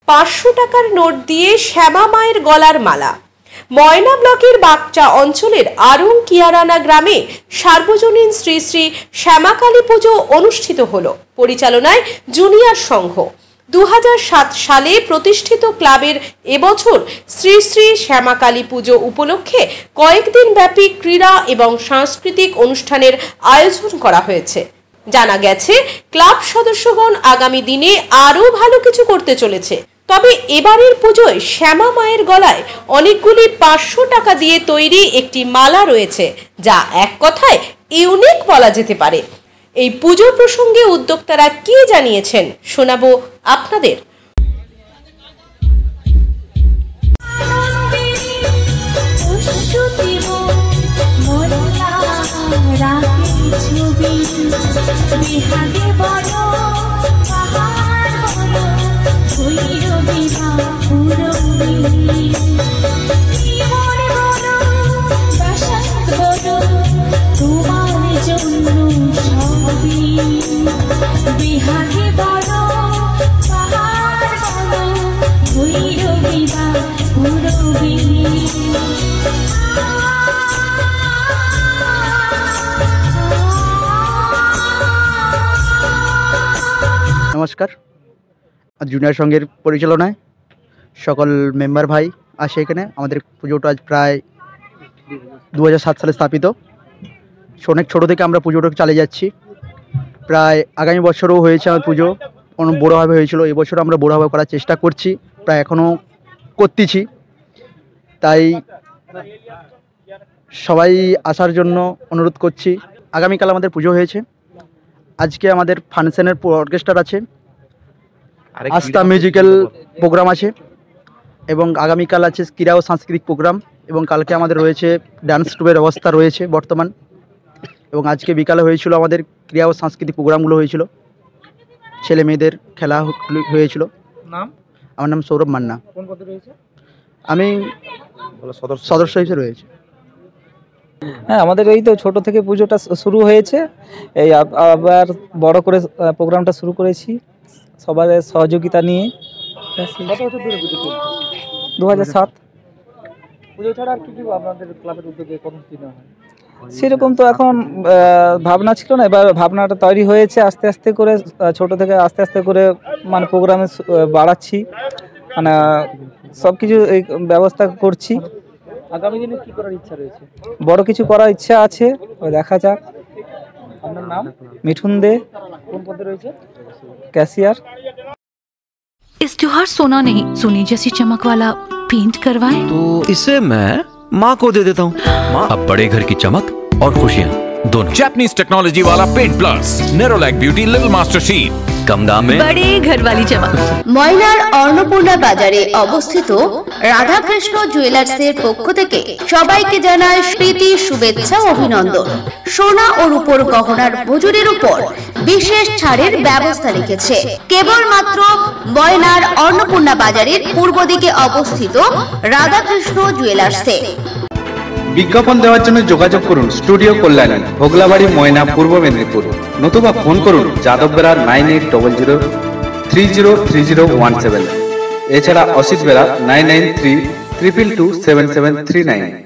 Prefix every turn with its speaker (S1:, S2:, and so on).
S1: 500 টাকার নোট দিয়ে শ্যামা মায়ের গলার মালা। ময়না ব্লকের বাগচা অঞ্চলের আরং কিয়ারানা গ্রামে সার্বজনীন শ্রী শ্রী শ্যামাকালী পুজো অনুষ্ঠিত হলো পরিচালনায় জুনিয়র সংঘ। 2007 সালে প্রতিষ্ঠিত ক্লাবের এবছর শ্রী শ্রী শ্যামাকালী পুজো উপলক্ষে কয়েকদিন ব্যাপী ক্রীড়া এবং সাংস্কৃতিক অনুষ্ঠানের আয়োজন করা হয়েছে। জানা গেছে ক্লাব সদস্যগণ আগামী দিনে আরও ভালো কিছু করতে চলেছে। তবে এবারের পুজোয় শ্যামা মায়ের গলায় অনেকগুলি 500 টাকা দিয়ে তৈরি একটি মালা রয়েছে, যা এক কথায় ইউনিক বলা যেতে পারে। এই পুজো প্রসঙ্গে উদ্যোক্তারা কি জানিয়েছেন শোনাবো আপনাদের।
S2: নমস্কার। জুনিয়র সংঘের পরিচালনায় সকল মেম্বার ভাই আসে এখানে। আমাদের পুজোটা আজ প্রায় 2007 সালে স্থাপিত। অনেক ছোটো থেকে আমরা পুজোটা চালিয়ে যাচ্ছি। প্রায় আগামী বছরও হয়েছে আমার পুজো, অনেক বড়োভাবে হয়েছিল। এবছর আমরা বড়োভাবে করার চেষ্টা করছি, প্রায় এখনও করতেছি। তাই সবাই আসার জন্য অনুরোধ করছি। আগামীকাল আমাদের পুজো হয়েছে, আজকে আমাদের ফাংশনের অর্কেস্ট্রার আছে, আস্থা মিউজিক্যাল প্রোগ্রাম আছে এবং আগামীকাল আছে ক্রীড়া ও সাংস্কৃতিক প্রোগ্রাম এবং কালকে আমাদের রয়েছে ডান্স ট্রুপের ব্যবস্থা রয়েছে বর্তমান। এবং আজকে বিকালে হয়েছিল আমাদের ক্রীড়া ও সাংস্কৃতিক প্রোগ্রামগুলো হয়েছিল, ছেলে মেয়েদের খেলা হয়েছিল।
S3: নাম?
S2: আমার নাম সৌরভ মান্না।
S3: কোন পদে রয়েছে?
S2: আমি সদস্য হিসেবে রয়েছে।
S3: হ্যাঁ, আমাদের এই তো ছোট থেকে পুজোটা শুরু হয়েছে, এই আবার বড় করে প্রোগ্রামটা শুরু করেছি সবার সহযোগিতা নিয়ে। 2007। পুজো ছাড়া আর কি কি আপনাদের ক্লাবের উদ্যোগে কর্মসূচি নেওয়া হয়? সেরকম তো এখন ভাবনা ছিল না, এবার ভাবনাটা তৈরি হয়েছে আস্তে আস্তে করে, ছোট থেকে আস্তে আস্তে করে মানে প্রোগ্রামে বাড়াচ্ছি, মানে সব কিছু এই ব্যবস্থা করছি। আগামী দিনে কি করার ইচ্ছা রয়েছে? বড় কিছু করার ইচ্ছা আছে, ওই দেখা যাক। আপনার নাম? মিঠুন দে। কোন পদে রয়েছে? कैशियर।
S4: इस त्योहार सोना नहीं, सोने जैसी चमक वाला पेंट करवाएं।
S5: तो इसे मैं माँ को दे देता हूँ। अब बड़े घर की चमक और खुशियाँ दोनों।
S6: जापानीज टेक्नोलॉजी वाला paint plus Nerolac beauty little master sheet,
S5: कम दाम में
S4: बड़े घर वाली चमक।
S7: ময়নার অন্নপূর্ণা বাজারে অবস্থিত রাধাকৃষ্ণ জুয়েলার্সের পক্ষ থেকে সবাইকে জানায় প্রীতি শুভেচ্ছা অভিনন্দন। সোনা ও রূপোর গহনার মজুরির উপর বিশেষ ছাড়ের ব্যবস্থা রেখেছে কেবলমাত্র ময়নার অন্নপূর্ণা বাজারের পূর্ব দিকে অবস্থিত রাধাকৃষ্ণ জুয়েলার্সে।
S8: বিজ্ঞাপন দেওয়ার জন্য যোগাযোগ করুন স্টুডিও কল্যাণী, ভোগলাবাড়ি, ময়না, পূর্ব মেদিনীপুর। নতুবা ফোন করুন যাদববেড়া 9800303017। এছাড়া অসিত বেড়া 9932227739।